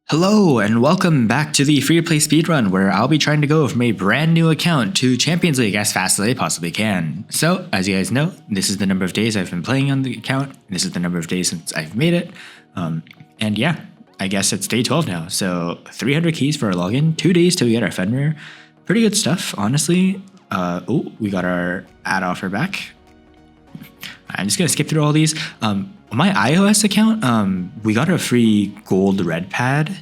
Hello and welcome back to the free-to-play speedrun where I'll be trying to go from a brand new account to Champions League as fast as I possibly can. So, as you guys know, this is the number of days I've been playing on the account. This is the number of days since I've made it. And yeah, I guess it's day 12 now. So 300 keys for our login, 2 days till we get our Fenrir. Pretty good stuff, honestly. Oh, we got our ad offer back. I'm just gonna skip through all these. On my iOS account, we got a free gold red pad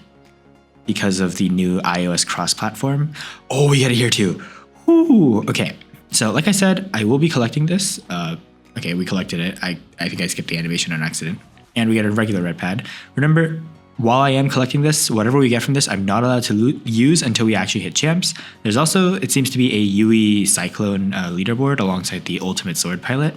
because of the new iOS cross-platform. Oh, we got it here too. Ooh, okay. So like I said, I will be collecting this. Okay, we collected it. I think I skipped the animation on accident. And we got a regular red pad. Remember, while I am collecting this, whatever we get from this, I'm not allowed to use until we actually hit champs. There's also, it seems to be a UE Cyclone leaderboard alongside the Ultimate Sword Pilot.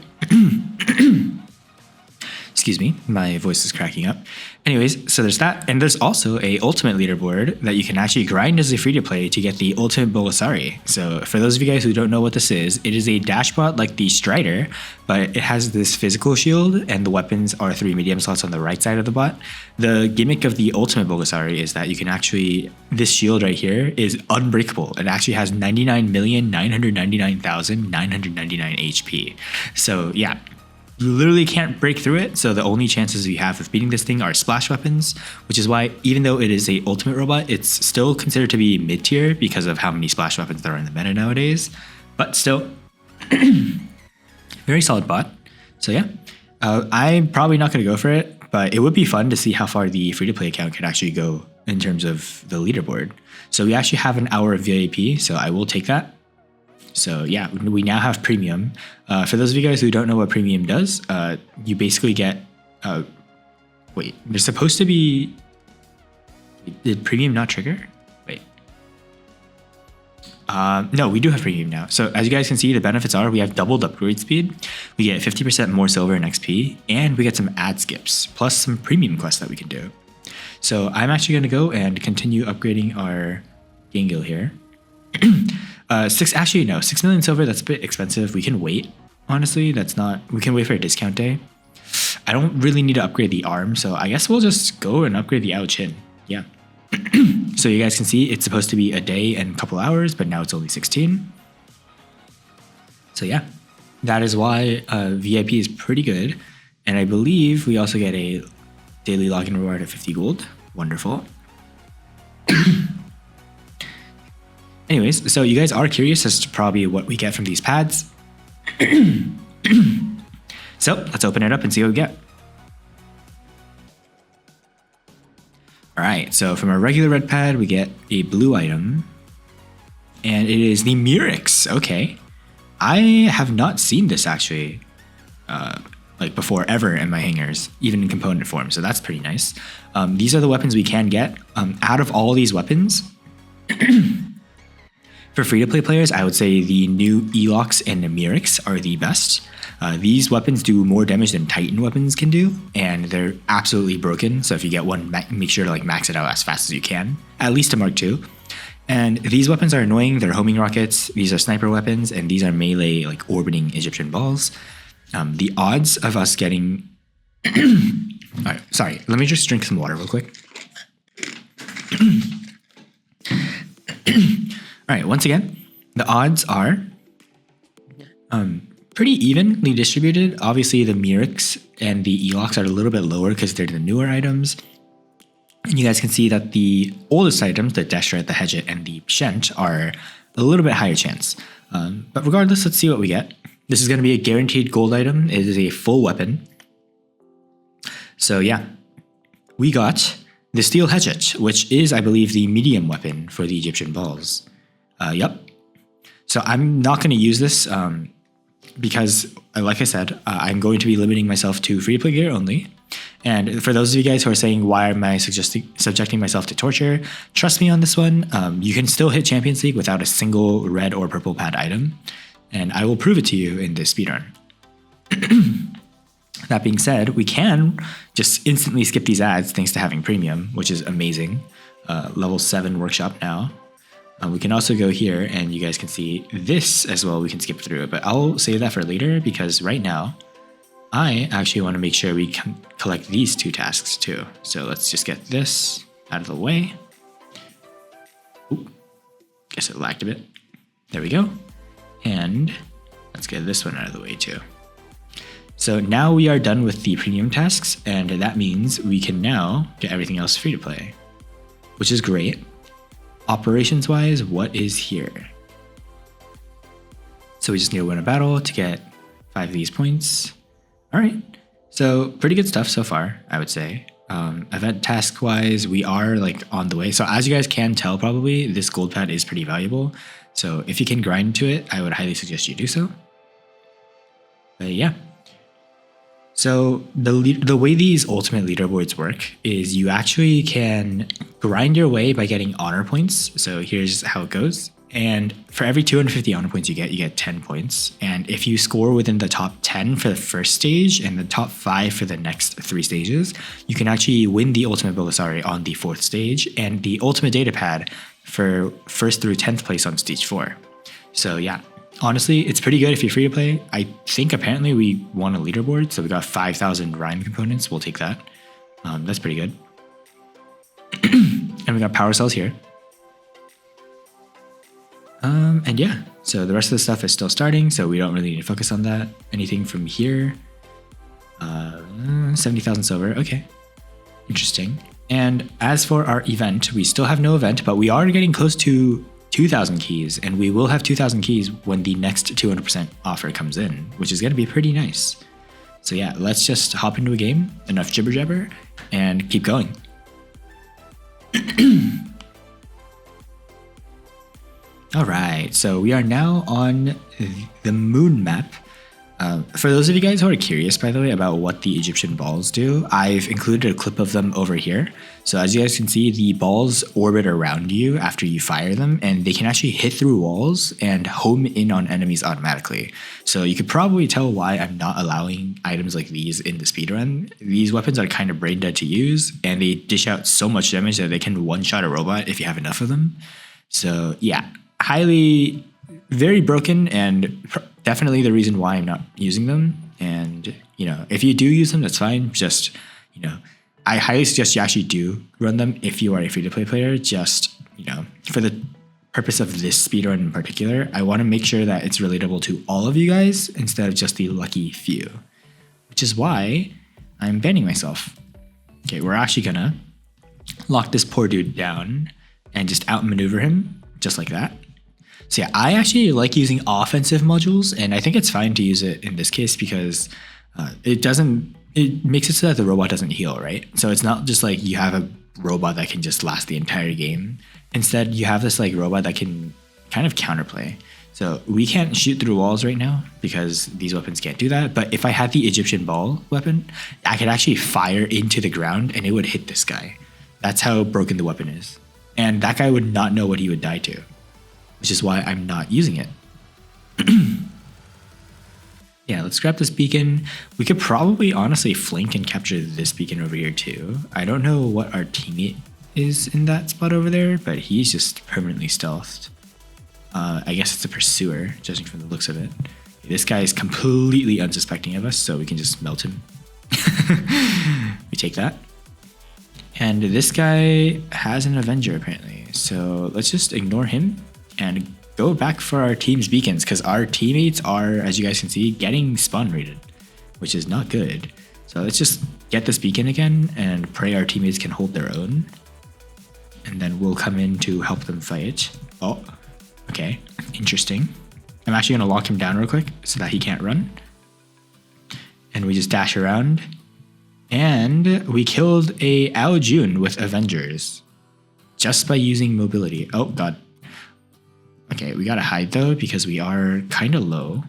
Excuse me, my voice is cracking up. Anyways, so there's that. And there's also a ultimate leaderboard that you can actually grind as a free-to-play to get the ultimate Bolasari. So for those of you guys who don't know what this is, it is a dashbot like the Strider, but it has this physical shield and the weapons are 3 medium slots on the right side of the bot. The gimmick of the ultimate Bolasari is that you can actually, this shield right here is unbreakable. It actually has 99,999,999 HP. So yeah. You literally can't break through it, so the only chances you have of beating this thing are splash weapons, which is why even though it is a ultimate robot, it's still considered to be mid-tier because of how many splash weapons there are in the meta nowadays. But still, very solid bot. So yeah, I'm probably not going to go for it, but it would be fun to see how far the free-to-play account could actually go in terms of the leaderboard. So we actually have an hour of VIP, so I will take that. So yeah, we now have premium. For those of you guys who don't know what premium does, you basically get, wait, there's supposed to be, did premium not trigger? Wait. No, we do have premium now. So as you guys can see, the benefits are we have doubled upgrade speed, we get 50% more silver and XP, and we get some ad skips, plus some premium quests that we can do. So I'm actually gonna go and continue upgrading our Gangil here. 6 million silver, that's a bit expensive. We can wait, honestly, we can wait for a discount day. I don't really need to upgrade the arm, so I guess we'll just go and upgrade the chin. Yeah. So you guys can see it's supposed to be a day and a couple hours, but now it's only 16. So yeah, that is why VIP is pretty good. And I believe we also get a daily login reward of 50 gold. Wonderful. Anyways, so you guys are curious as to probably what we get from these pads. So let's open it up and see what we get. All right, so from our regular red pad, we get a blue item. And it is the Murex. Okay. I have not seen this actually like before ever in my hangers, even in component form. So that's pretty nice. These are the weapons we can get. Out of all these weapons, for free-to-play players, I would say the new Elox and the Murex are the best. These weapons do more damage than Titan weapons can do, and they're absolutely broken. So if you get one, make sure to max it out as fast as you can, at least to Mark II. And these weapons are annoying. They're homing rockets. These are sniper weapons, and these are melee, orbiting Egyptian balls. The odds of us getting... All right, sorry. Let me just drink some water real quick. All right, once again, the odds are pretty evenly distributed. Obviously, the Murex and the Elox are a little bit lower because they're the newer items. And you guys can see that the oldest items, the Deshret, the Hedget, and the Shent, are a little bit higher chance. But regardless, let's see what we get. This is going to be a guaranteed gold item. It is a full weapon. So yeah, we got the Steel Hedget, which is, I believe, the medium weapon for the Egyptian balls. Yep. So I'm not going to use this because, like I said, I'm going to be limiting myself to free-to-play gear only. And for those of you guys who are saying, why am I subjecting myself to torture? Trust me on this one. You can still hit Champions League without a single red or purple pad item. And I will prove it to you in this speedrun. That being said, we can just instantly skip these ads thanks to having premium, which is amazing. Level 7 workshop now. We can also go here and you guys can see this as well. We can skip through it, but I'll save that for later because right now I actually want to make sure we can collect these 2 tasks too. So let's just get this out of the way. Ooh, guess it lagged a bit. There we go. And let's get this one out of the way too. So now we are done with the premium tasks, and that means we can now get everything else free to play, which is great. Operations wise, what is here? So we just need to win a battle to get 5 of these points. All right, so pretty good stuff so far, I would say. Event task wise, we are like on the way. So as you guys can tell, probably this gold pad is pretty valuable. So if you can grind to it, I would highly suggest you do so. But yeah. So the way these ultimate leaderboards work is you actually can grind your way by getting honor points. So here's how it goes. And for every 250 honor points you get 10 points. And if you score within the top 10 for the first stage and the top 5 for the next 3 stages, you can actually win the ultimate Belisari on the 4th stage and the ultimate data pad for 1st through 10th place on stage 4. So yeah. Honestly, it's pretty good if you're free to play. I think apparently we won a leaderboard, so we got 5,000 Rhyme components. We'll take that. That's pretty good. And we got power cells here. And yeah, so the rest of the stuff is still starting, so we don't really need to focus on that. Anything from here? 70,000 silver. Okay, interesting. And as for our event, we still have no event, but we are getting close to 2,000 keys, and we will have 2,000 keys when the next 200% offer comes in, which is going to be pretty nice. So yeah, let's just hop into a game, enough jibber jabber, and keep going. All right, so we are now on the moon map. For those of you guys who are curious, by the way, about what the Egyptian balls do, I've included a clip of them over here. So as you guys can see, the balls orbit around you after you fire them, and they can actually hit through walls and home in on enemies automatically. So you could probably tell why I'm not allowing items like these in the speedrun. These weapons are kind of brain dead to use, and they dish out so much damage that they can one-shot a robot if you have enough of them. So yeah, highly, very broken, and definitely the reason why I'm not using them. And, you know, if you do use them, that's fine. Just, you know, I highly suggest you actually do run them if you are a free-to-play player. Just, you know, for the purpose of this speedrun in particular, I want to make sure that it's relatable to all of you guys instead of just the lucky few, which is why I'm banning myself. Okay, we're actually gonna lock this poor dude down and just outmaneuver him just like that. So yeah, I actually like using offensive modules, and I think it's fine to use it in this case because it makes it so that the robot doesn't heal, right? So it's not just like you have a robot that can just last the entire game. Instead, you have this like robot that can kind of counterplay. So we can't shoot through walls right now because these weapons can't do that. But if I had the Egyptian ball weapon, I could actually fire into the ground and it would hit this guy. That's how broken the weapon is. And that guy would not know what he would die to, which is why I'm not using it. Yeah, let's grab this beacon. We could probably honestly flank and capture this beacon over here too. I don't know what our teammate is in that spot over there, but he's just permanently stealthed. I guess it's a pursuer, judging from the looks of it. This guy is completely unsuspecting of us, so we can just melt him. We take that. And this guy has an Avenger apparently, so let's just ignore him and go back for our team's beacons, because our teammates are, as you guys can see, getting spawn raided, which is not good. So let's just get this beacon again and pray our teammates can hold their own. And then we'll come in to help them fight. Oh, okay, interesting. I'm actually gonna lock him down real quick so that he can't run. And we just dash around. And we killed a Ao Jun with Avengers just by using mobility. Oh god. Okay, we gotta hide though because we are kind of low.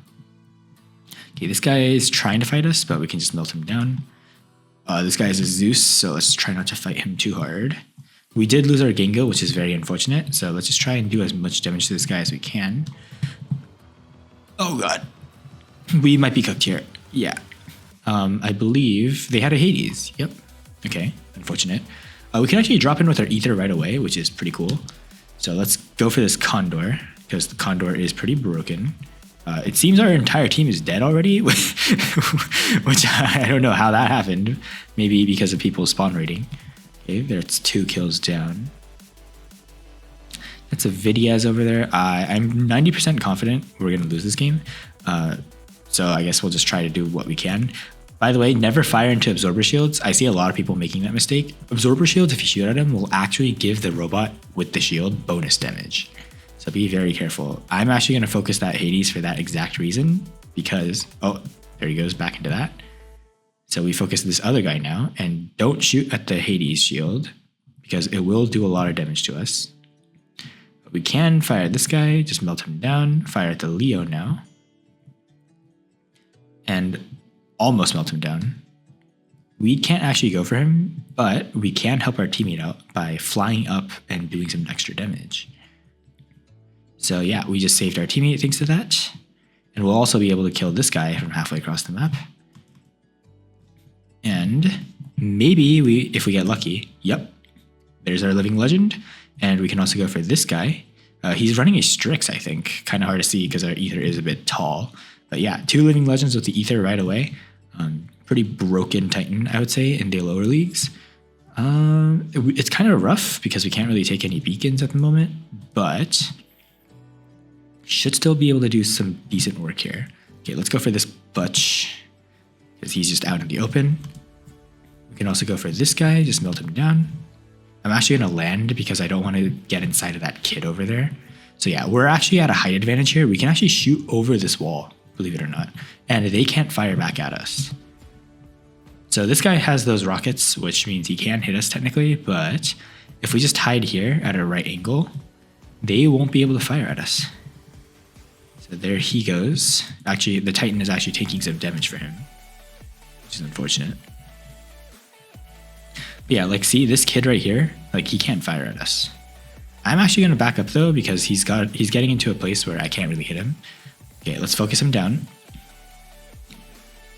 Okay, this guy is trying to fight us, but we can just melt him down. This guy is a Zeus, so let's try not to fight him too hard. We did lose our Gengo, which is very unfortunate, so let's just try and do as much damage to this guy as we can. Oh god. We might be cooked here. Yeah. I believe they had a Hades. Yep. Okay, unfortunate. We can actually drop in with our Aether right away, which is pretty cool. So let's go for this Condor, because the Condor is pretty broken. It seems our entire team is dead already, which I don't know how that happened. Maybe because of people spawn raiding. Okay, there's 2 kills down. That's a Vidiaz over there. I'm 90% confident we're going to lose this game. So I guess we'll just try to do what we can. By the way, never fire into absorber shields. I see a lot of people making that mistake. Absorber shields, if you shoot at them, will actually give the robot with the shield bonus damage. So be very careful. I'm actually going to focus that Hades for that exact reason because, oh, there he goes back into that. So we focus this other guy now and don't shoot at the Hades shield because it will do a lot of damage to us. But we can fire at this guy, just melt him down, fire at the Leo now. And almost melt him down. We can't actually go for him, but we can help our teammate out by flying up and doing some extra damage. So yeah, we just saved our teammate thanks to that. And we'll also be able to kill this guy from halfway across the map. And maybe if we get lucky, yep, there's our living legend. And we can also go for this guy. He's running a Strix, I think. Kind of hard to see because our Aether is a bit tall. But yeah, 2 living legends with the Aether right away. Pretty broken Titan, I would say, in the lower leagues. It's kind of rough because we can't really take any beacons at the moment, but should still be able to do some decent work here. Okay, let's go for this Butch because he's just out in the open. We can also go for this guy, just melt him down. I'm actually going to land because I don't want to get inside of that kid over there. So yeah, we're actually at a height advantage here. We can actually shoot over this wall, believe it or not, and they can't fire back at us. So this guy has those rockets, which means he can hit us technically, but if we just hide here at a right angle, they won't be able to fire at us. So there he goes. Actually, the Titan is actually taking some damage for him, which is unfortunate. But yeah, like see this kid right here, like he can't fire at us. I'm actually going to back up though because he's getting into a place where I can't really hit him. Okay, let's focus him down.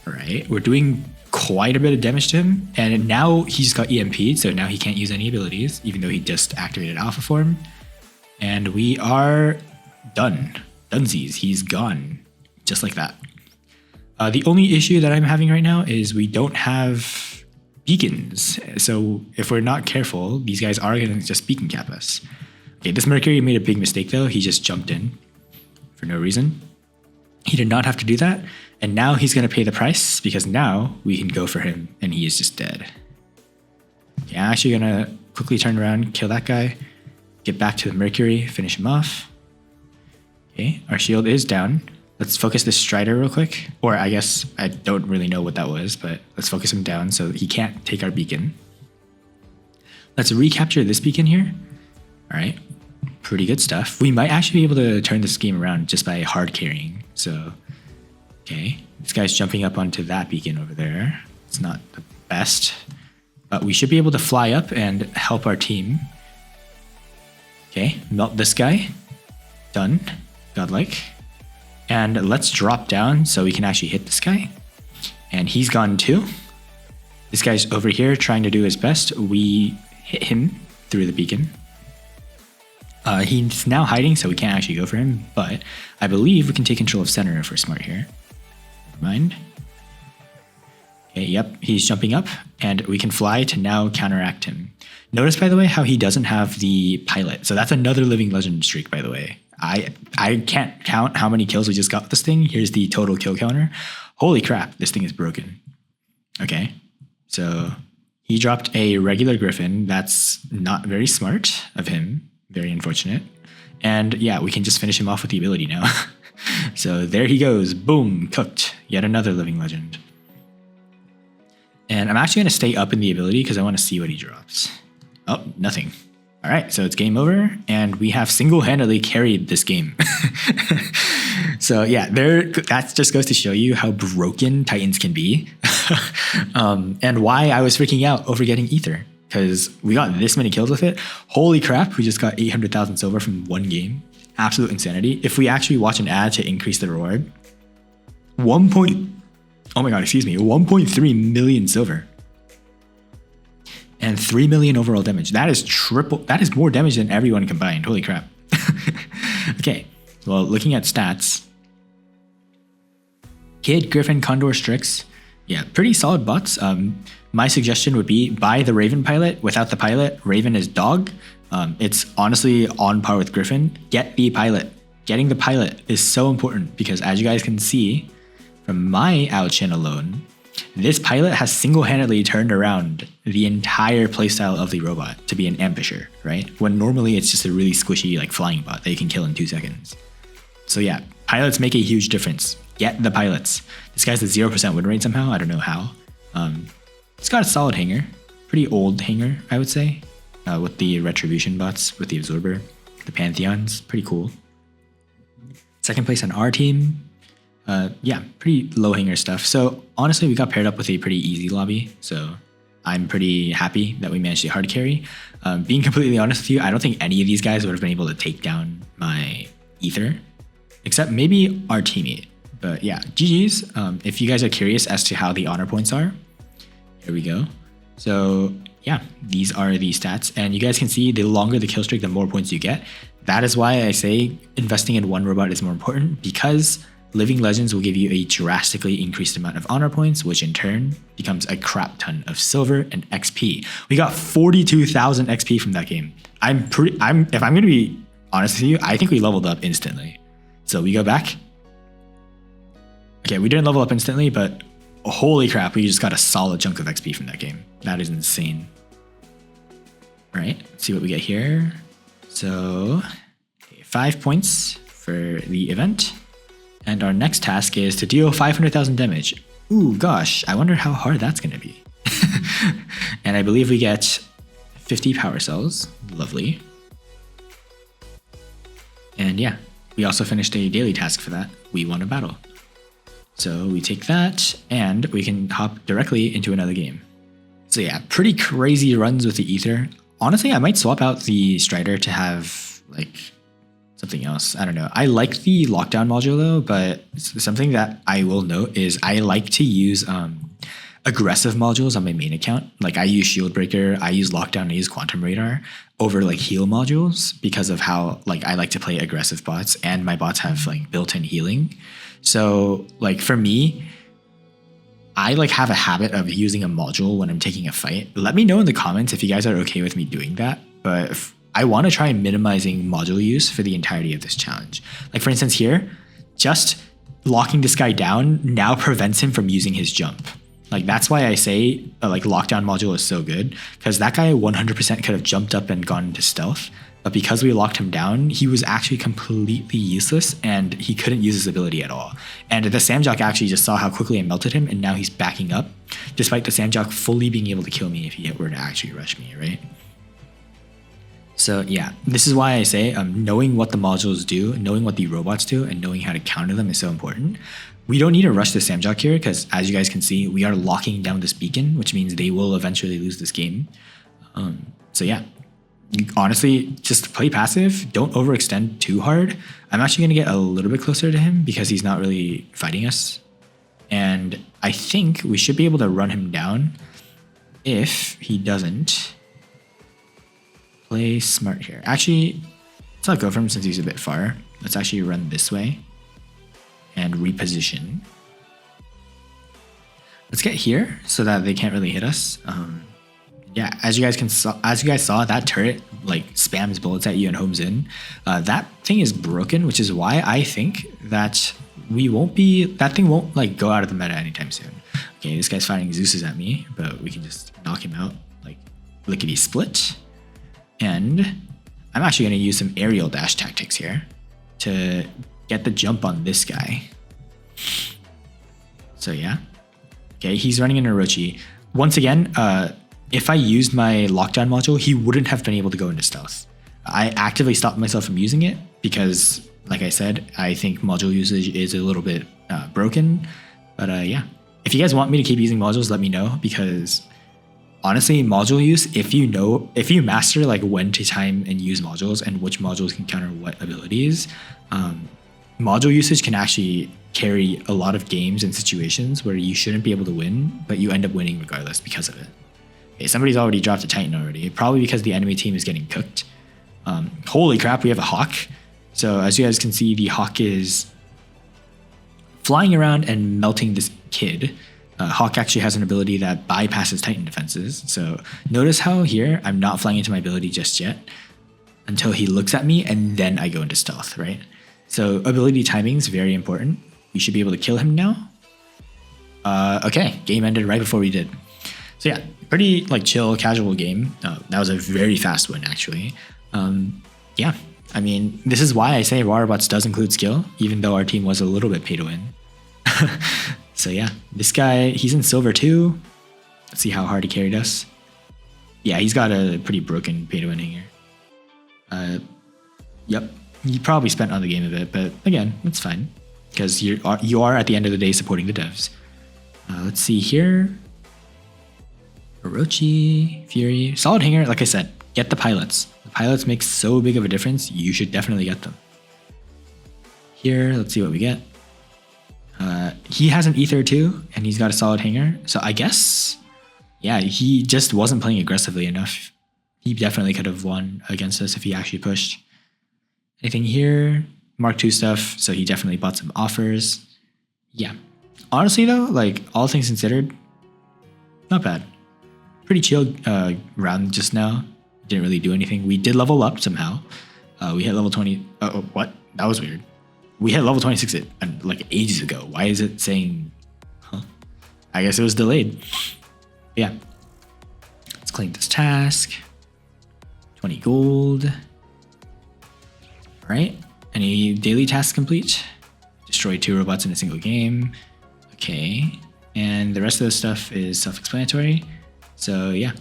All right, we're doing quite a bit of damage to him, and now he's got EMP'd, so now he can't use any abilities, even though he just activated Alpha Form. And we are done. Dunsies, he's gone. Just like that. The only issue that I'm having right now is we don't have beacons. So if we're not careful, these guys are going to just beacon cap us. Okay, this Mercury made a big mistake though. He just jumped in for no reason. He did not have to do that. And now he's going to pay the price because now we can go for him and he is just dead. Okay, I'm actually going to quickly turn around, kill that guy, get back to the Mercury, finish him off. Okay, our shield is down. Let's focus this Strider real quick. Or I guess I don't really know what that was, but let's focus him down so he can't take our beacon. Let's recapture this beacon here. All right, pretty good stuff. We might actually be able to turn this game around just by hard carrying. So, okay, this guy's jumping up onto that beacon over there. It's not the best, but we should be able to fly up and help our team. Okay, melt this guy. Done. Godlike. And let's drop down so we can actually hit this guy. And he's gone too. This guy's over here trying to do his best. We hit him through the beacon. He's now hiding, so we can't actually go for him, but I believe we can take control of center if we're smart here. Never mind. Okay, yep, he's jumping up, and we can fly to now counteract him. Notice, by the way, how he doesn't have the pilot. So that's another living legend streak, by the way. I can't count how many kills we just got with this thing. Here's the total kill counter. Holy crap, this thing is broken. Okay, so he dropped a regular Griffin. That's not very smart of him. Very unfortunate. And yeah, we can just finish him off with the ability now. So there he goes. Boom, cooked. Yet another living legend. And I'm actually going to stay up in the ability because I want to see what he drops. Oh, nothing. All right, so it's game over, and we have single-handedly carried this game. So yeah, that just goes to show you how broken Titans can be, and why I was freaking out over getting Aether, because we got this many kills with it. Holy crap, we just got 800,000 silver from one game. Absolute insanity. If we actually watch an ad to increase the reward, 1.3 million silver. And 3 million overall damage. That is triple. That is more damage than everyone combined. Holy crap. Okay. Well, looking at stats. Kid, Griffin, Condor, Strix. Yeah, pretty solid bots. my suggestion would be buy the Raven pilot. Without the pilot, Raven is dog. It's honestly on par with Griffin. Get the pilot. Getting the pilot is so important because as you guys can see from my outchin alone, this pilot has single-handedly turned around the entire playstyle of the robot to be an ambusher, right? When normally it's just a really squishy like flying bot that you can kill in 2 seconds. So yeah, pilots make a huge difference. Get the pilots. This guy's a 0% win rate somehow. I don't know how. It's got a solid hanger. Pretty old hanger, I would say. With the retribution bots, with the absorber, the pantheons. Pretty cool. Second place on our team. Yeah, pretty low hanger stuff. So honestly, we got paired up with a pretty easy lobby. So I'm pretty happy that we managed to hard carry. Being completely honest with you, I don't think any of these guys would have been able to take down my Aether, except maybe our teammate. But yeah, GG's. If you guys are curious as to how the honor points are, here we go. So yeah, these are the stats. And you guys can see the longer the kill streak, the more points you get. That is why I say investing in one robot is more important, because Living Legends will give you a drastically increased amount of honor points, which in turn becomes a crap ton of silver and XP. We got 42,000 XP from that game. If I'm going to be honest with you, I think we leveled up instantly. So we go back. Okay, we didn't level up instantly, but holy crap, we just got a solid chunk of XP from that game. That is insane. All right, let's see what we get here. So 5 points for the event. And our next task is to deal 500,000 damage. Ooh, gosh, I wonder how hard that's going to be. And I believe we get 50 power cells. Lovely. And yeah, we also finished a daily task for that. We won a battle. So we take that and we can hop directly into another game. So yeah, pretty crazy runs with the Aether. Honestly, I might swap out the Strider to have like something else. I don't know. I like the lockdown module though, but something that I will note is I like to use aggressive modules on my main account. Like I use Shield Breaker, I use Lockdown, I use Quantum Radar over like heal modules because of how like I like to play aggressive bots and my bots have like built-in healing. So like for me, I like have a habit of using a module when I'm taking a fight. Let me know in the comments if you guys are okay with me doing that. But I want to try minimizing module use for the entirety of this challenge. Like for instance here, just locking this guy down now prevents him from using his jump. Like that's why I say like lockdown module is so good, because that guy 100% could have jumped up and gone into stealth. But because we locked him down, he was actually completely useless and he couldn't use his ability at all. And the Samjock actually just saw how quickly I melted him and now he's backing up, despite the Samjock fully being able to kill me if he were to actually rush me, right? So yeah, this is why I say knowing what the modules do, knowing what the robots do, and knowing how to counter them is so important. We don't need to rush the Samjock here because as you guys can see, we are locking down this beacon, which means they will eventually lose this game. So yeah. Honestly, just play passive. Don't overextend too hard. I'm actually going to get a little bit closer to him because he's not really fighting us. And I think we should be able to run him down if he doesn't play smart here. Actually, let's not go for him since he's a bit far. Let's actually run this way and reposition. Let's get here so that they can't really hit us. Yeah, as you guys saw, that turret like spams bullets at you and homes in. That thing is broken, which is why I think that that thing won't like go out of the meta anytime soon. Okay, this guy's fighting Zeus's at me, but we can just knock him out like lickety split. And I'm actually going to use some aerial dash tactics here to get the jump on this guy. So yeah, okay, he's running an Orochi. Once again, if I used my lockdown module, he wouldn't have been able to go into stealth. I actively stopped myself from using it because, like I said, I think module usage is a little bit broken. But yeah, if you guys want me to keep using modules, let me know, because honestly, module use, if you master like when to time and use modules and which modules can counter what abilities, module usage can actually carry a lot of games and situations where you shouldn't be able to win, but you end up winning regardless because of it. Okay, somebody's already dropped a Titan already, probably because the enemy team is getting cooked. Holy crap, we have a Hawk. So as you guys can see, the Hawk is flying around and melting this kid. Hawk actually has an ability that bypasses Titan defenses. So notice how here I'm not flying into my ability just yet until he looks at me, and then I go into stealth, right? So ability timing is very important. We should be able to kill him now. Okay, game ended right before we did. So yeah, pretty like chill, casual game. That was a very fast win actually. Yeah, I mean, this is why I say War Robots does include skill, even though our team was a little bit pay to win. So yeah, this guy, he's in silver too. Let's see how hard he carried us. Yeah, he's got a pretty broken pay to win here. Yep, he probably spent on the game a bit, but again, it's fine because you are at the end of the day supporting the devs. Let's see here. Orochi, Fury, solid hanger. Like I said, get the pilots. The pilots make so big of a difference. You should definitely get them. Here, let's see what we get. He has an Aether too, and he's got a solid hanger. So I guess, yeah, he just wasn't playing aggressively enough. He definitely could have won against us if he actually pushed. Anything here? Mark II stuff. So he definitely bought some offers. Yeah. Honestly though, like all things considered, not bad. Pretty chill round just now. Didn't really do anything. We did level up somehow. We hit level 20. Oh, what? That was weird. We hit level 26 like ages ago. Why is it saying, huh? I guess it was delayed. Yeah. Let's claim this task. 20 gold. All right. Any daily tasks complete? Destroy 2 robots in a single game. Okay. And the rest of the stuff is self-explanatory. So yeah,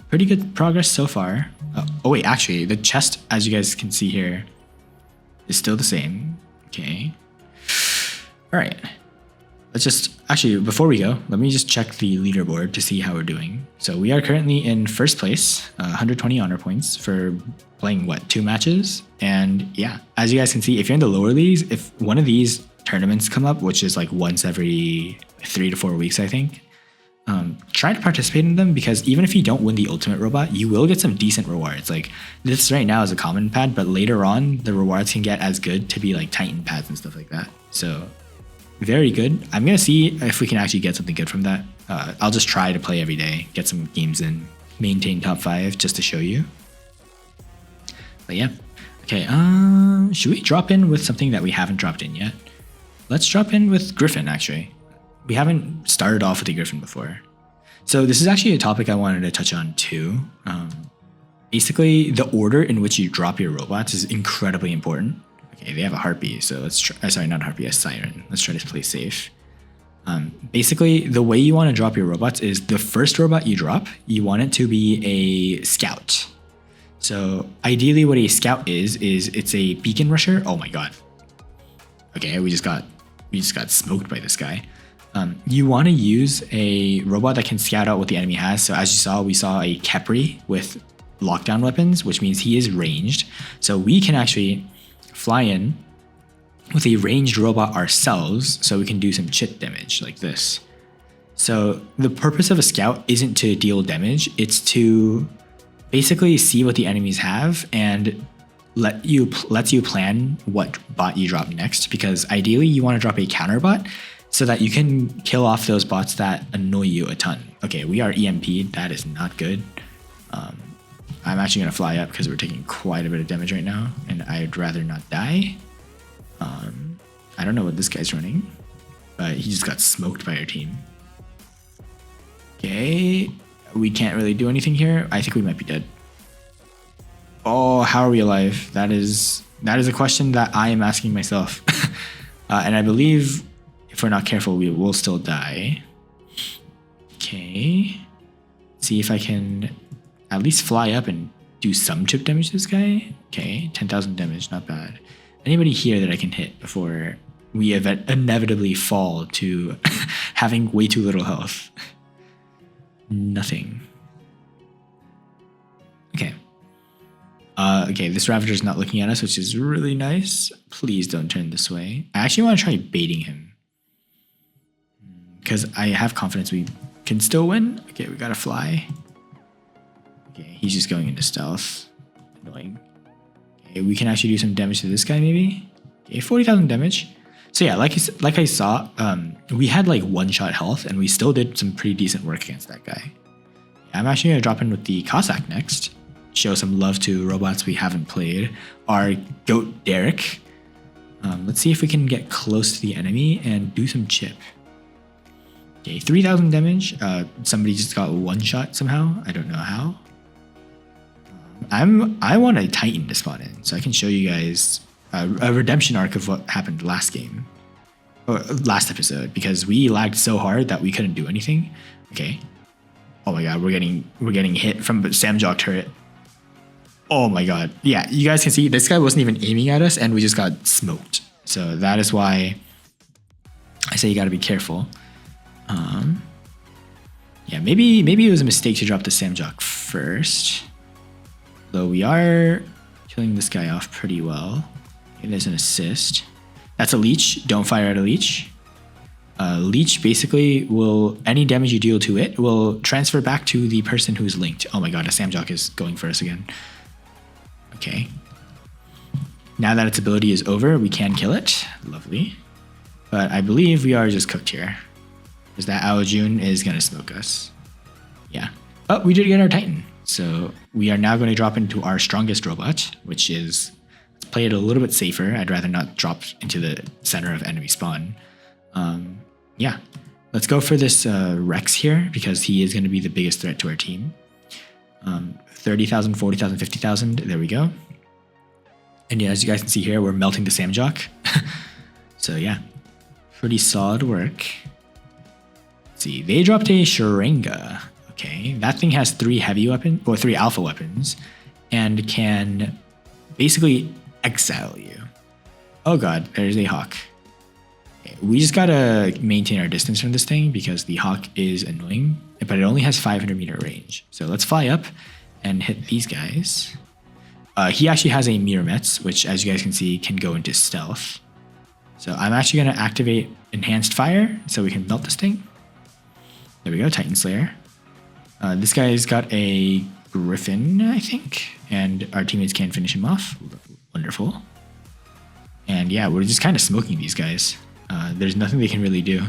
pretty good progress so far. Oh wait, actually the chest, as you guys can see here, is still the same. Okay. All right. Let's just, actually, before we go, let me just check the leaderboard to see how we're doing. So we are currently in first place, 120 honor points for playing, what, 2 matches? And yeah, as you guys can see, if you're in the lower leagues, if one of these tournaments come up, which is like once every 3 to 4 weeks, I think, try to participate in them, because even if you don't win the ultimate robot, you will get some decent rewards. Like this right now is a common pad, but later on the rewards can get as good to be like Titan pads and stuff like that. So very good. I'm gonna see if we can actually get something good from that. I'll just try to play every day, get some games in, maintain top 5 just to show you. But yeah, okay. Should we drop in with something that we haven't dropped in yet? Let's drop in with Griffin actually. We haven't started off with the Griffin before. So this is actually a topic I wanted to touch on too. Basically, the order in which you drop your robots is incredibly important. Okay, they have a Harpy, so let's try, sorry, not Harpy, a Siren. Let's try to play safe. Basically, the way you want to drop your robots is the first robot you drop, you want it to be a scout. So ideally what a scout is it's a beacon rusher. Oh my god. Okay, we just got smoked by this guy. You want to use a robot that can scout out what the enemy has. So as you saw, we saw a Khepri with lockdown weapons, which means he is ranged. So we can actually fly in with a ranged robot ourselves, so we can do some chip damage like this. So the purpose of a scout isn't to deal damage, it's to basically see what the enemies have and lets you plan what bot you drop next, because ideally you want to drop a counter bot so that you can kill off those bots that annoy you a ton. Okay, we are EMP'd, that is not good. I'm actually gonna fly up because we're taking quite a bit of damage right now and I'd rather not die. I don't know what this guy's running, but he just got smoked by our team. Okay, we can't really do anything here. I think we might be dead. Oh, how are we alive? That is a question that I am asking myself. And I believe if we're not careful, we will still die. Okay. See if I can at least fly up and do some chip damage to this guy. Okay, 10,000 damage, not bad. Anybody here that I can hit before we inevitably fall to having way too little health? Nothing. Okay. Okay, this Ravager's not looking at us, which is really nice. Please don't turn this way. I actually want to try baiting him, because I have confidence we can still win. Okay, we gotta fly. Okay, he's just going into stealth. Annoying. Okay, we can actually do some damage to this guy maybe. Okay, 40,000 damage. So yeah, like I saw, we had like 1-shot health, and we still did some pretty decent work against that guy. I'm actually gonna drop in with the Cossack next. Show some love to robots we haven't played. Our Goat Derek. Let's see if we can get close to the enemy and do some chip. Okay, 3,000 damage. Somebody just got 1-shot somehow. I don't know how. I want a Titan to spawn in, so I can show you guys a redemption arc of what happened last game. Or last episode, because we lagged so hard that we couldn't do anything. Okay. Oh my god, we're getting hit from the Samjok turret. Oh my god. Yeah, you guys can see this guy wasn't even aiming at us and we just got smoked. So that is why I say you gotta be careful. Yeah, maybe it was a mistake to drop the Samjok first. Though we are killing this guy off pretty well. Okay, there's an assist. That's a leech. Don't fire at a leech. Leech basically will, any damage you deal to it will transfer back to the person who's linked. Oh my god, a Samjok is going for us again. Okay. Now that its ability is over, we can kill it. Lovely. But I believe we are just cooked here. Because that Aojun is going to smoke us. Yeah. Oh, we did get our Titan. So we are now going to drop into our strongest robot, which is, let's play it a little bit safer. I'd rather not drop into the center of enemy spawn. Yeah, let's go for this Rex here because he is going to be the biggest threat to our team. 30,000, 40,000, 50,000. There we go. And yeah, as you guys can see here, we're melting the Samjok. So yeah, pretty solid work. Let's see, they dropped a Sharinga. Okay, that thing has 3 heavy weapons, or 3 alpha weapons, and can basically exile you. Oh god, there's a Hawk. We just gotta maintain our distance from this thing because the Hawk is annoying, but it only has 500 meter range. So let's fly up and hit these guys. He actually has a Mirror Mets, which as you guys can see can go into stealth. So I'm actually gonna activate Enhanced Fire so we can melt this thing. There we go, Titan Slayer. This guy's got a Griffin, I think, and our teammates can finish him off. Wonderful. And yeah, we're just kind of smoking these guys. There's nothing they can really do.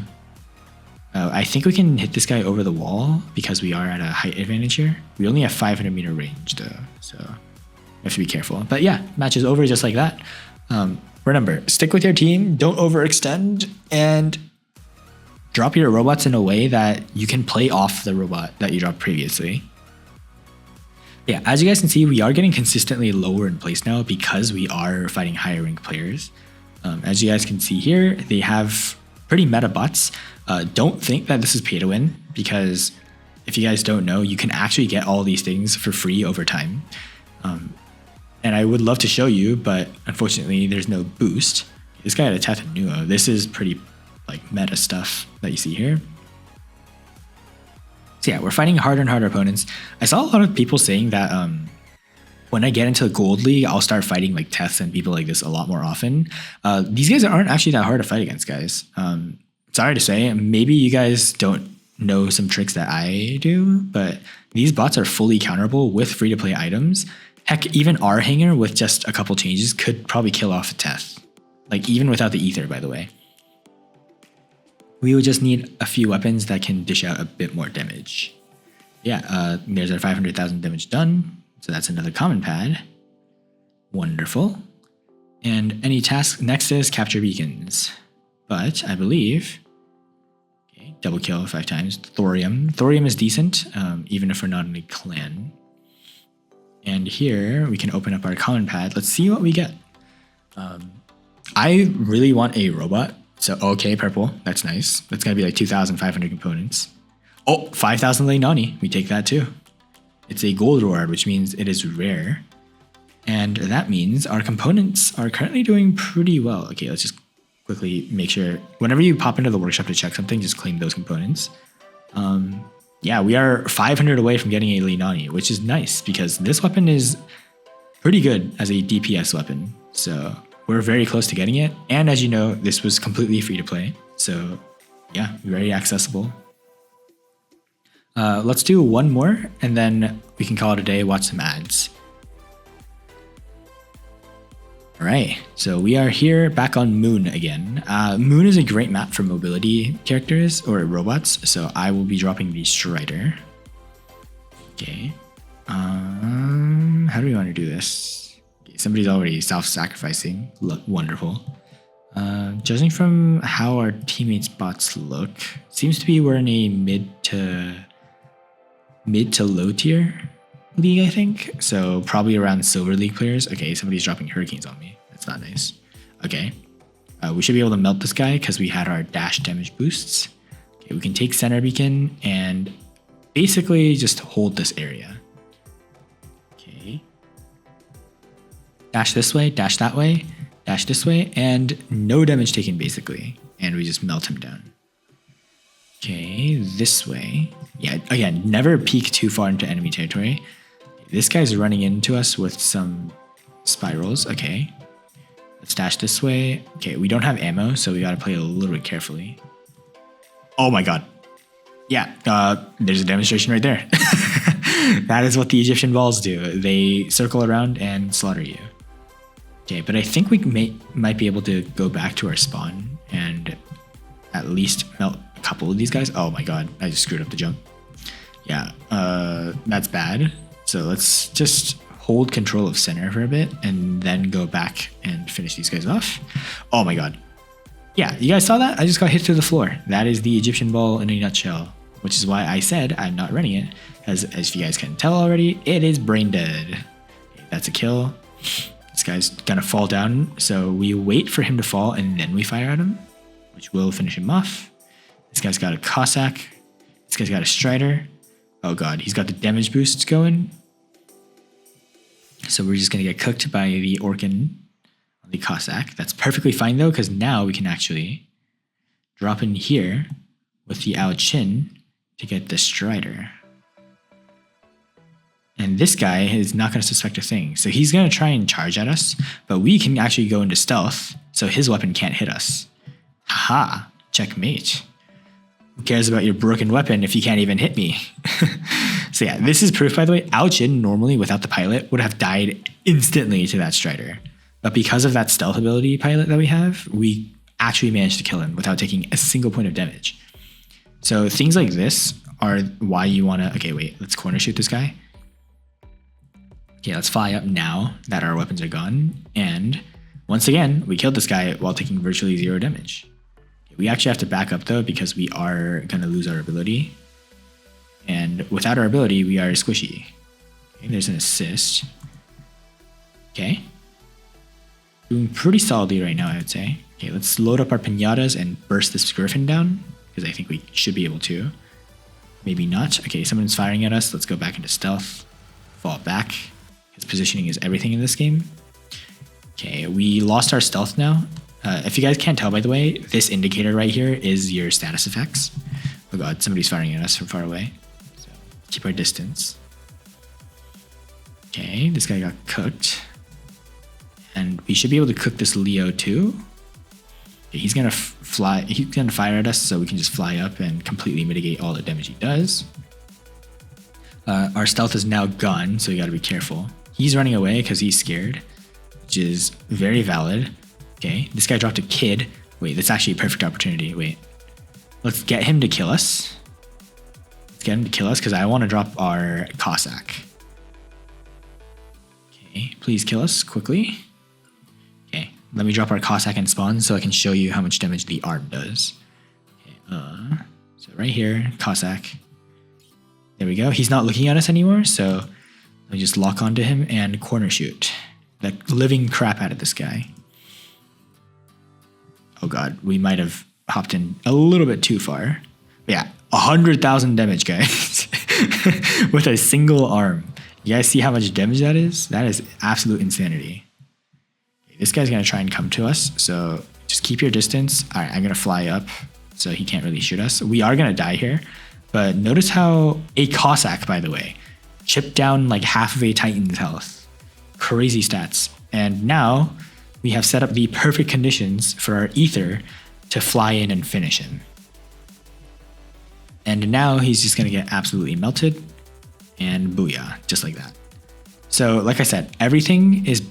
I think we can hit this guy over the wall because we are at a height advantage here. We only have 500 meter range though, so we have to be careful. But yeah, match is over just like that. Remember, stick with your team, don't overextend, and drop your robots in a way that you can play off the robot that you dropped previously. Yeah, as you guys can see, we are getting consistently lower in place now because we are fighting higher rank players. As you guys can see here, they have pretty meta bots. Don't think that this is pay to win because if you guys don't know, you can actually get all these things for free over time. And I would love to show you, but unfortunately there's no boost. This guy had a Tatanua. This is pretty like meta stuff that you see here. So yeah, we're fighting harder and harder opponents. I saw a lot of people saying that when I get into Gold League, I'll start fighting like Teths and people like this a lot more often. These guys aren't actually that hard to fight against, guys. Sorry to say, maybe you guys don't know some tricks that I do, but these bots are fully counterable with free-to-play items. Heck, even our hanger with just a couple changes could probably kill off a Teth. Like even without the Aether, by the way. We would just need a few weapons that can dish out a bit more damage. Yeah, there's our 500,000 damage done. So that's another common pad. Wonderful. And any task next is capture beacons. But I believe, okay, double kill 5 times. Thorium. Thorium is decent, even if we're not in a clan. And here we can open up our common pad. Let's see what we get. I really want a robot. So, okay, purple. That's nice. That's going to be like 2,500 components. Oh, 5,000 Leinani. We take that too. It's a gold reward, which means it is rare. And that means our components are currently doing pretty well. Okay, let's just quickly make sure. Whenever you pop into the workshop to check something, just claim those components. Yeah, we are 500 away from getting a Leinani, which is nice because this weapon is pretty good as a DPS weapon. So we're very close to getting it. And as you know, this was completely free to play. So yeah, very accessible. Let's do one more and then we can call it a day, watch some ads. All right, so we are here back on Moon again. Moon is a great map for mobility characters or robots, so I will be dropping the Strider. Okay. How do we want to do this? Okay, somebody's already self-sacrificing. Look, wonderful. Judging from how our teammates' bots look, seems to be we're in a mid to low tier league, I think. So probably around Silver League players. Okay, somebody's dropping hurricanes on me. That's not nice. Okay. We should be able to melt this guy because we had our dash damage boosts. Okay, we can take center beacon and basically just hold this area. Okay. Dash this way, dash that way, dash this way, and no damage taken basically. And we just melt him down. Okay, this way. Yeah, again, never peek too far into enemy territory. This guy's running into us with some spirals. Okay. Let's dash this way. Okay, we don't have ammo, so we gotta play a little bit carefully. Oh my god. Yeah, there's a demonstration right there. That is what the Egyptian balls do. They circle around and slaughter you. Okay, but I think we might be able to go back to our spawn and at least melt a couple of these guys. Oh my god, I just screwed up the jump. Yeah, that's bad. So let's just hold control of center for a bit and then go back and finish these guys off. Oh my god. Yeah, you guys saw that? I just got hit through the floor. That is the Egyptian ball in a nutshell, which is why I said I'm not running it. As you guys can tell already, it is brain dead. Okay, that's a kill. This guy's gonna fall down, so we wait for him to fall and then we fire at him, which will finish him off. This guy's got a Cossack. This guy's got a Strider. Oh god, he's got the damage boosts going. So we're just gonna get cooked by the Orkan on the Cossack. That's perfectly fine though, because now we can actually drop in here with the Ao Chin to get the Strider. And this guy is not gonna suspect a thing. So he's gonna try and charge at us, but we can actually go into stealth, so his weapon can't hit us. Haha, checkmate. Who cares about your broken weapon if you can't even hit me? So yeah, this is proof, by the way. Ao Chin normally without the pilot would have died instantly to that Strider. But because of that stealth ability pilot that we have, we actually managed to kill him without taking a single point of damage. So things like this are why you want to... Okay, wait, let's corner shoot this guy. Okay, let's fly up now that our weapons are gone. And once again, we killed this guy while taking virtually 0 damage. We actually have to back up though because we are going to lose our ability. And without our ability, we are squishy. Okay, there's an assist. Okay. Doing pretty solidly right now, I would say. Okay, let's load up our pinatas and burst this griffin down, because I think we should be able to. Maybe not. Okay, someone's firing at us. Let's go back into stealth. Fall back. His positioning is everything in this game. Okay, we lost our stealth now. If you guys can't tell, by the way, this indicator right here is your status effects. Oh god, somebody's firing at us from far away. So keep our distance. Okay, this guy got cooked. And we should be able to cook this Leo too. Okay, he's gonna fly. He's gonna fire at us, so we can just fly up and completely mitigate all the damage he does. Our stealth is now gone, so we gotta be careful. He's running away because he's scared, which is very valid. Okay, this guy dropped a kid. Wait, that's actually a perfect opportunity. Wait, let's get him to kill us. Let's get him to kill us because I want to drop our Cossack. Okay, please kill us quickly. Okay, let me drop our Cossack and spawn so I can show you how much damage the arm does. Okay, so right here, Cossack. There we go. He's not looking at us anymore, so let me just lock onto him and corner shoot the living crap out of this guy. Oh god, we might have hopped in a little bit too far. But yeah, 100,000 damage, guys. With a single arm. You guys see how much damage that is? That is absolute insanity. Okay, this guy's going to try and come to us, so just keep your distance. All right, I'm going to fly up so he can't really shoot us. We are going to die here, but notice how a Cossack, by the way, chipped down like half of a Titan's health. Crazy stats. And now we have set up the perfect conditions for our Aether to fly in and finish him. And now he's just going to get absolutely melted and booyah, just like that. So like I said, everything is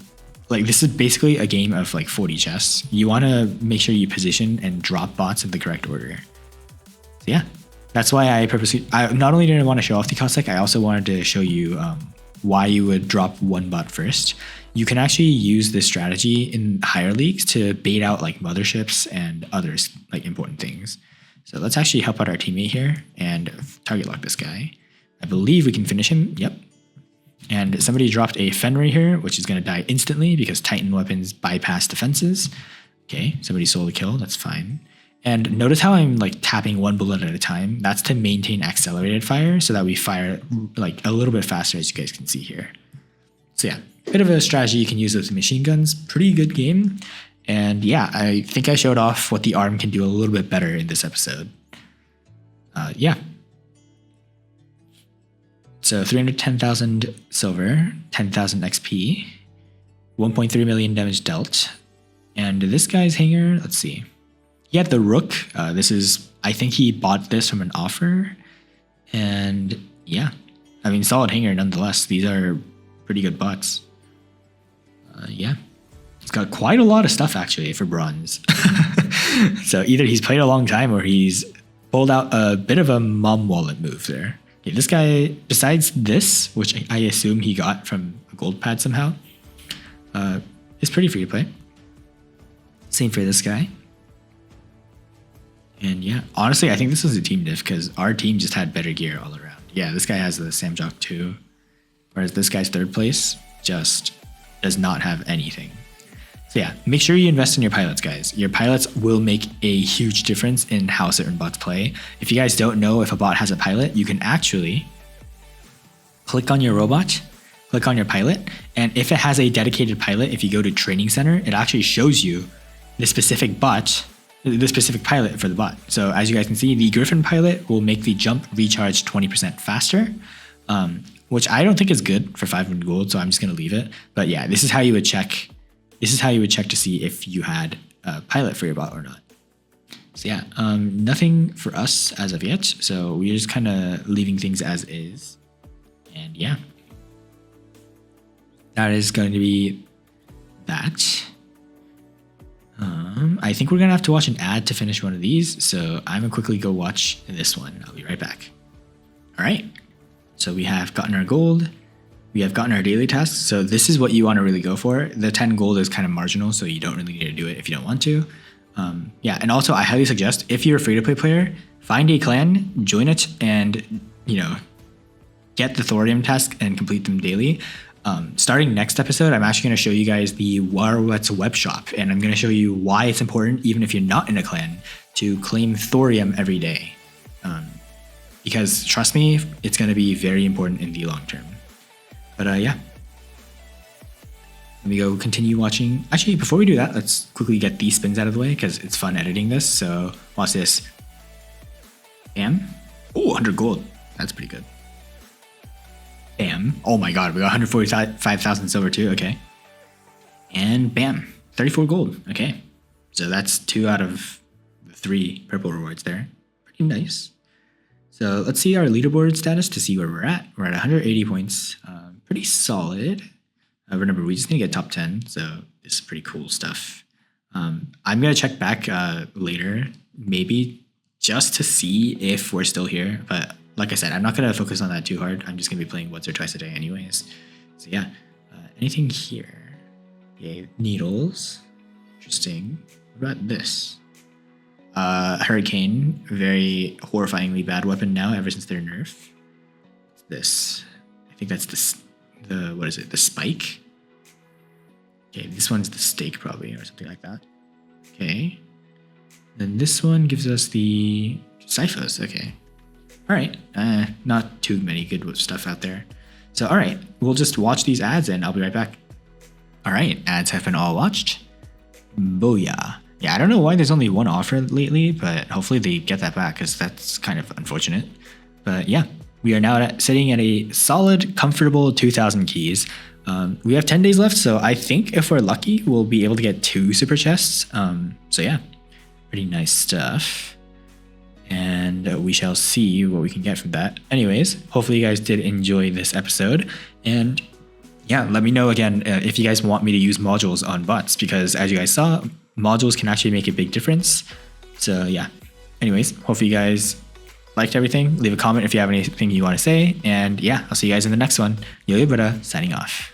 like this is basically a game of like 40 chests. You want to make sure you position and drop bots in the correct order. So yeah, that's why I purposely, I not only didn't want to show off the Cossack, I also wanted to show you why you would drop one bot first. You can actually use this strategy in higher leagues to bait out like motherships and others like important things. So let's actually help out our teammate here and target lock this guy. I believe we can finish him. Yep. And somebody dropped a Fenrir here, which is going to die instantly because Titan weapons bypass defenses. Okay, somebody stole the kill. That's fine. And notice how I'm like tapping one bullet at a time. That's to maintain accelerated fire so that we fire like a little bit faster, as you guys can see here. So yeah, bit of a strategy you can use with machine guns. Pretty good game. And yeah, I think I showed off what the ARM can do a little bit better in this episode. Yeah. So 310,000 silver, 10,000 XP, 1.3 million damage dealt. And this guy's hanger, let's see. He had the Rook. This is, I think he bought this from an offer. And yeah, I mean, solid hanger nonetheless. These are pretty good bots. Yeah. He's got quite a lot of stuff actually for bronze. So either he's played a long time or he's pulled out a bit of a mom wallet move there. Okay, this guy, besides this, which I assume he got from a gold pad somehow, is pretty free to play. Same for this guy. And yeah, honestly, I think this was a team diff because our team just had better gear all around. Yeah, this guy has the Samjock too, whereas this guy's third place just does not have anything. So yeah, make sure you invest in your pilots, guys. Your pilots will make a huge difference in how certain bots play. If you guys don't know if a bot has a pilot, you can actually click on your robot, click on your pilot, and if it has a dedicated pilot, if you go to Training Center, it actually shows you the specific bot, the specific pilot for the bot. So as you guys can see, the Griffin pilot will make the jump recharge 20% faster, which I don't think is good for 500 gold, so I'm just gonna leave it. But yeah, this is how you would check. This is how you would check to see if you had a pilot for your bot or not. So yeah, nothing for us as of yet. So we're just kind of leaving things as is. And yeah, that is going to be that. I think we're going to have to watch an ad to finish one of these. So I'm going to quickly go watch this one. I'll be right back. All right. So we have gotten our gold. We have gotten our daily tasks. So this is what you want to really go for. The 10 gold is kind of marginal, so you don't really need to do it if you don't want to. Yeah, and also I highly suggest if you're a free-to-play player, find a clan, join it, and get the thorium task and complete them daily. Starting next episode, I'm actually going to show you guys the War Robots web shop, and I'm going to show you why it's important, even if you're not in a clan, to claim thorium every day. Because trust me, it's going to be very important in the long term. But yeah, let me go continue watching. Actually, before we do that, let's quickly get these spins out of the way because it's fun editing this. So watch this. Bam. Oh, 100 gold. That's pretty good. Bam. Oh my god, we got 145,000 silver too. Okay. And bam, 34 gold. Okay. So that's 2 out of the 3 purple rewards there. Pretty nice. So let's see our leaderboard status to see where we're at. We're at 180 points. Pretty solid. Remember, we just need to get top 10, so this is pretty cool stuff. I'm going to check back later, maybe just to see if we're still here. But like I said, I'm not going to focus on that too hard. I'm just going to be playing once or twice a day anyways. So yeah, anything here? Yay, needles. Interesting. What about this? Hurricane, very horrifyingly bad weapon now ever since their nerf. What's this? I think that's the what is it? The spike? Okay, this one's the stake probably or something like that. Okay. Then this one gives us the Cyphos. Okay. All right. Not too many good stuff out there. So, all right, we'll just watch these ads and I'll be right back. All right, ads have been all watched. Booyah. Yeah, I don't know why there's only one offer lately, but hopefully they get that back because that's kind of unfortunate. But yeah, we are now sitting at a solid, comfortable 2,000 keys. We have 10 days left, so I think if we're lucky, we'll be able to get 2 super chests. So yeah, pretty nice stuff. And we shall see what we can get from that. Anyways, hopefully you guys did enjoy this episode. And yeah, let me know again if you guys want me to use modules on bots, because as you guys saw, modules can actually make a big difference. So yeah, anyways, hopefully you guys liked everything. Leave a comment if you have anything you want to say, and yeah, I'll see you guys in the next one. Yo, signing off.